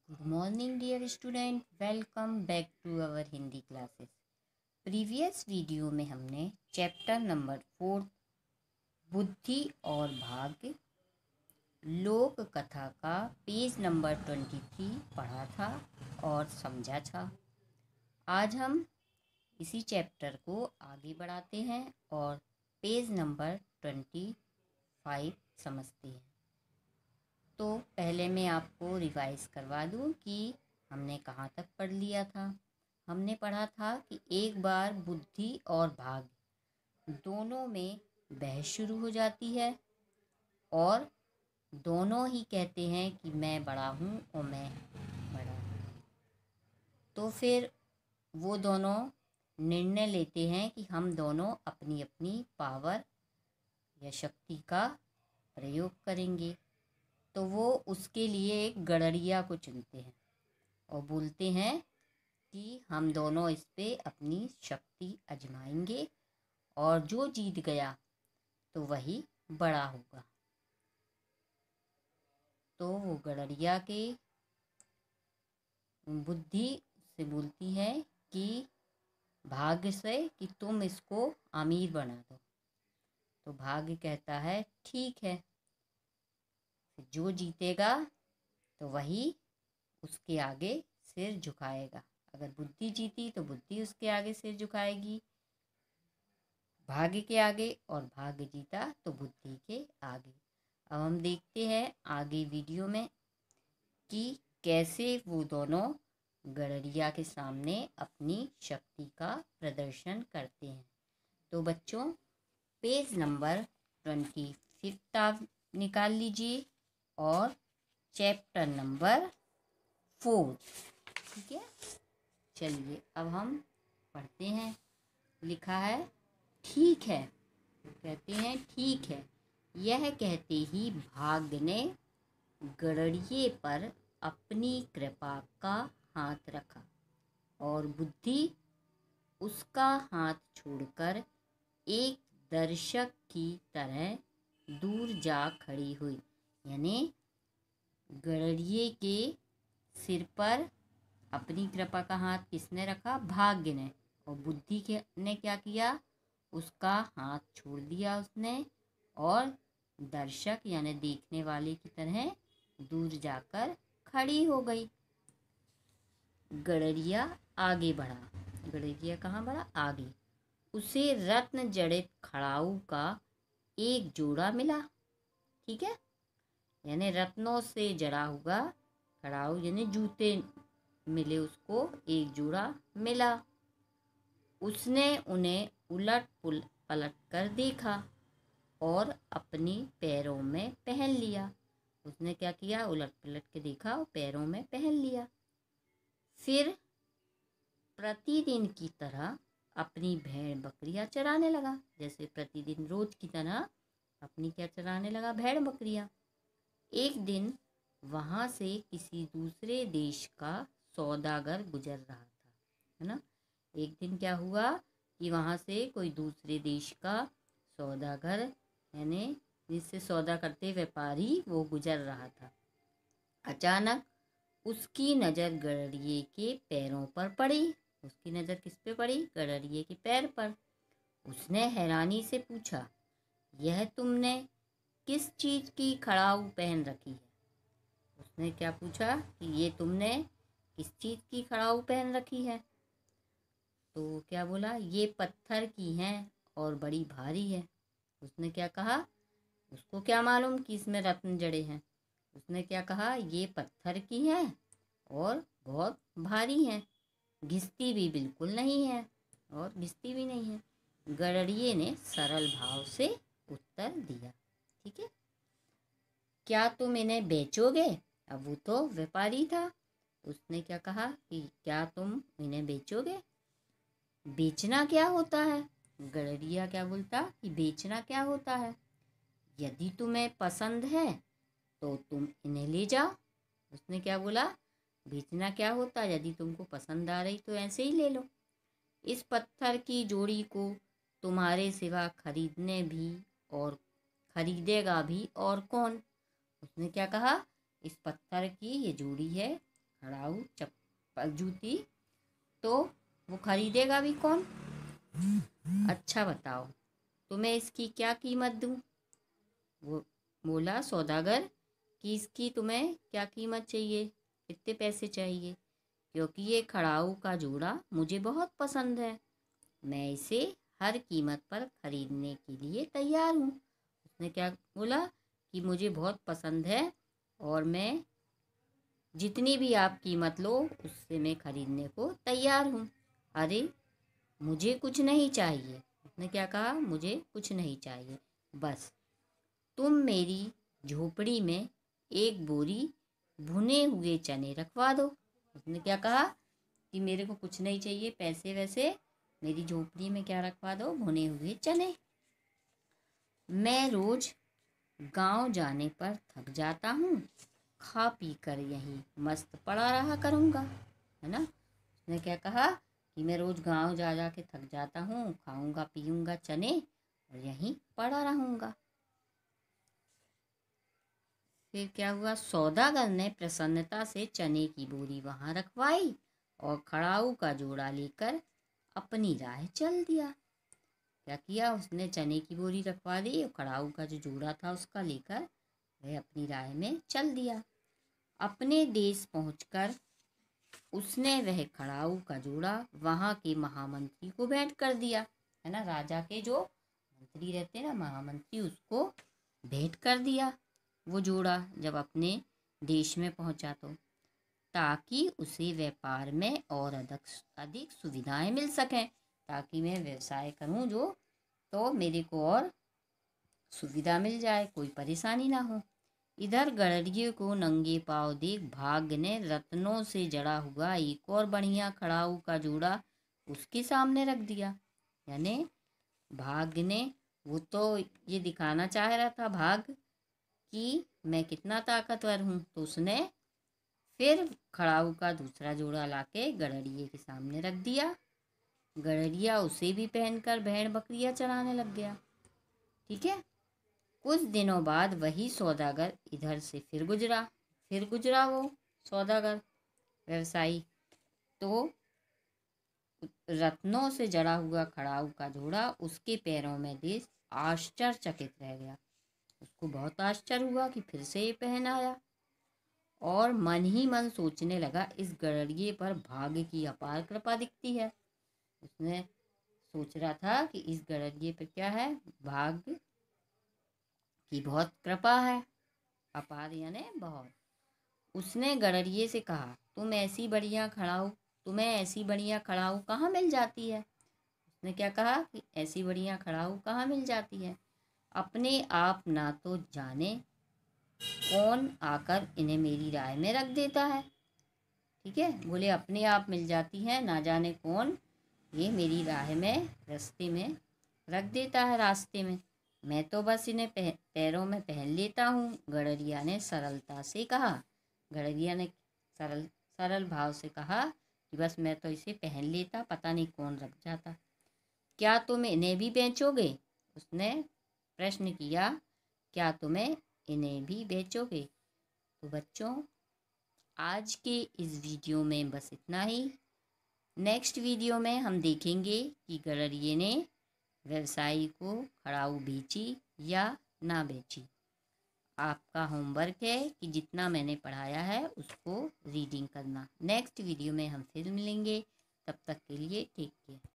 Good morning dear student, welcome back to our Hindi classes. Previous video में हमने chapter number 4 बुद्धि और भाग्य लोक कथा का पेज नंबर 23 पढ़ा था और समझा था। आज हम इसी चैप्टर को आगे बढ़ाते हैं और पेज नंबर 25 समझते हैं। तो पहले मैं आपको रिवाइज करवा दूं कि हमने कहाँ तक पढ़ लिया था। हमने पढ़ा था कि एक बार बुद्धि और भाग्य दोनों में बहस शुरू हो जाती है और दोनों ही कहते हैं कि मैं बड़ा हूँ और मैं बड़ा हूँ। तो फिर वो दोनों निर्णय लेते हैं कि हम दोनों अपनी अपनी पावर या शक्ति का प्रयोग करेंगे। तो वो उसके लिए एक गड़रिया को चुनते हैं और बोलते हैं कि हम दोनों इस पे अपनी शक्ति आजमाएंगे और जो जीत गया तो वही बड़ा होगा। तो वो गड़रिया के बुद्धि से बोलती है कि भाग्य से कि तुम इसको अमीर बना दो। तो भाग्य कहता है ठीक है, जो जीतेगा तो वही उसके आगे सिर झुकाएगा। अगर बुद्धि जीती तो बुद्धि उसके आगे सिर झुकाएगी भाग्य के आगे, और भाग्य जीता तो बुद्धि के आगे। अब हम देखते हैं आगे वीडियो में कि कैसे वो दोनों गड़रिया के सामने अपनी शक्ति का प्रदर्शन करते हैं। तो बच्चों पेज नंबर 25 आप निकाल लीजिए और चैप्टर नंबर 4, ठीक है। चलिए अब हम पढ़ते हैं। लिखा है ठीक है, कहते हैं ठीक है। यह कहते ही भाग्य ने गड़रिये पर अपनी कृपा का हाथ रखा और बुद्धि उसका हाथ छोड़कर एक दर्शक की तरह दूर जा खड़ी हुई। यानी गड़रिये के सिर पर अपनी कृपा का हाथ किसने रखा? भाग्य ने। और बुद्धि के ने क्या किया? उसका हाथ छोड़ दिया उसने और दर्शक यानी देखने वाले की तरह दूर जाकर खड़ी हो गई। गड़रिया आगे बढ़ा। गड़रिया कहाँ बढ़ा? आगे। उसे रत्न जड़ित खड़ाऊ का एक जोड़ा मिला, ठीक है। यानी रत्नों से जड़ा हुआ खड़ाऊ यानी जूते मिले, उसको एक जोड़ा मिला। उसने उन्हें उलट पलट कर देखा और अपनी पैरों में पहन लिया। उसने क्या किया? उलट पलट के देखा और पैरों में पहन लिया। फिर प्रतिदिन की तरह अपनी भेड़ बकरियां चराने लगा। जैसे प्रतिदिन रोज की तरह अपनी क्या चराने लगा? भेड़ बकरियां। एक दिन वहां से किसी दूसरे देश का सौदागर गुजर रहा था, है ना। एक दिन क्या हुआ कि वहां से कोई दूसरे देश का सौदागर यानी जिससे सौदा करते व्यापारी वो गुजर रहा था। अचानक उसकी नज़र गड़रिये के पैरों पर पड़ी। उसकी नज़र किस पे पड़ी? गड़रिये के पैर पर। उसने हैरानी से पूछा, यह तुमने किस चीज़ की खड़ाऊ पहन रखी है? उसने क्या पूछा कि ये तुमने किस चीज़ की खड़ाऊ पहन रखी है? तो क्या बोला? ये पत्थर की हैं और बड़ी भारी है। उसने क्या कहा? उसको क्या मालूम कि इसमें रत्न जड़े हैं। उसने क्या कहा? ये पत्थर की हैं और बहुत भारी हैं, घिसती भी बिल्कुल नहीं है और घिसती भी नहीं है। गड़रिये ने सरल भाव से उत्तर दिया, ठीक है। क्या तुम इन्हें बेचोगे? अब वो तो व्यापारी था। उसने क्या कहा कि क्या तुम इन्हें बेचोगे? बेचना क्या होता है? गड़रिया क्या बोलता कि बेचना क्या होता है? यदि तुम्हें पसंद है तो तुम इन्हें ले जाओ। उसने क्या बोला? बेचना क्या होता है? यदि तुमको पसंद आ रही तो ऐसे ही ले लो। इस पत्थर की जोड़ी को तुम्हारे सिवा खरीदने भी और खरीदेगा भी और कौन? उसने क्या कहा? इस पत्थर की ये जोड़ी है, खड़ाऊ चप्पल जूती, तो वो खरीदेगा भी कौन? अच्छा बताओ, तुम्हें इसकी क्या कीमत दूं? वो बोला सौदागर कि इसकी तुम्हें क्या कीमत चाहिए, कितने पैसे चाहिए? क्योंकि ये खड़ाऊ का जोड़ा मुझे बहुत पसंद है, मैं इसे हर कीमत पर खरीदने के लिए तैयार हूँ। उसने क्या बोला कि मुझे बहुत पसंद है और मैं जितनी भी आप कीमत लो उससे मैं खरीदने को तैयार हूँ। अरे मुझे कुछ नहीं चाहिए, उसने क्या कहा, मुझे कुछ नहीं चाहिए, बस तुम मेरी झोपड़ी में एक बोरी भुने हुए चने रखवा दो। उसने क्या कहा कि मेरे को कुछ नहीं चाहिए पैसे वैसे, मेरी झोपड़ी में क्या रखवा दो, भुने हुए चने। मैं रोज गांव जाने पर थक जाता हूँ, खा पी कर यहीं मस्त पड़ा रहा करूँगा, है ना। उसने क्या कहा कि मैं रोज गांव जा जा के थक जाता हूँ, खाऊंगा पीऊंगा चने और यहीं पड़ा रहूंगा। फिर क्या हुआ, सौदागर ने प्रसन्नता से चने की बोरी वहां रखवाई और खड़ाऊ का जोड़ा लेकर अपनी राह चल दिया। क्या किया उसने, चने की बोरी रखवा दी और खड़ाऊ का जो जोड़ा था उसका लेकर वह अपनी राह में चल दिया। अपने देश पहुंचकर उसने वह खड़ाऊ का जोड़ा वहां के महामंत्री को भेंट कर दिया, है ना। राजा के जो मंत्री रहते हैं ना, महामंत्री, उसको भेंट कर दिया वो जोड़ा जब अपने देश में पहुंचा, तो ताकि उसे व्यापार में और अधिक सुविधाएं मिल सकें, ताकि मैं व्यवसाय करूं जो, तो मेरे को और सुविधा मिल जाए, कोई परेशानी ना हो। इधर गड़रिये को नंगे पांव देख भाग्य ने रत्नों से जड़ा हुआ एक और बढ़िया खड़ाऊ का जोड़ा उसके सामने रख दिया। यानी भाग्य ने, वो तो ये दिखाना चाह रहा था भाग्य कि मैं कितना ताकतवर हूँ, तो उसने फिर खड़ाऊ का दूसरा जोड़ा लाके गड़रिये के सामने रख दिया। गड़रिया उसे भी पहनकर भेड़ बकरियां चराने लग गया। ठीक है। कुछ दिनों बाद वही सौदागर इधर से फिर गुजरा वो सौदागर व्यवसायी, तो रत्नों से जड़ा हुआ खड़ाऊ का जोड़ा उसके पैरों में देख आश्चर्यचकित रह गया। उसको बहुत आश्चर्य हुआ कि फिर से ये पहन आया, और मन ही मन सोचने लगा इस गड़रिये पर भाग्य की अपार कृपा दिखती है। उसने सोच रहा था कि इस गड़रिये पर क्या है, भाग्य की बहुत कृपा है, अपार यानी बहुत। उसने गड़रिये से कहा, तुम्हें ऐसी बढ़िया खड़ाऊ कहाँ मिल जाती है? उसने क्या कहा कि ऐसी बढ़िया खड़ाऊ कहाँ मिल जाती है? अपने आप ना तो जाने कौन आकर इन्हें मेरी राय में रख देता है। ठीक है, बोले अपने आप मिल जाती है, ना जाने कौन ये मेरी राह में रास्ते में रख देता है, रास्ते में। मैं तो बस इन्हें पैरों में पहन लेता हूँ, गड़रिया ने सरलता से कहा। गड़रिया ने सरल सरल भाव से कहा कि बस मैं तो इसे पहन लेता, पता नहीं कौन रख जाता। क्या तुम इन्हें भी बेचोगे? उसने प्रश्न किया, क्या तुम्हें इन्हें भी बेचोगे? तो बच्चों, आज के इस वीडियो में बस इतना ही। नेक्स्ट वीडियो में हम देखेंगे कि गड़रिये ने व्यवसायी को खड़ाऊ बेची या ना बेची। आपका होमवर्क है कि जितना मैंने पढ़ाया है उसको रीडिंग करना। नेक्स्ट वीडियो में हम फिर मिलेंगे, तब तक के लिए टेक केयर।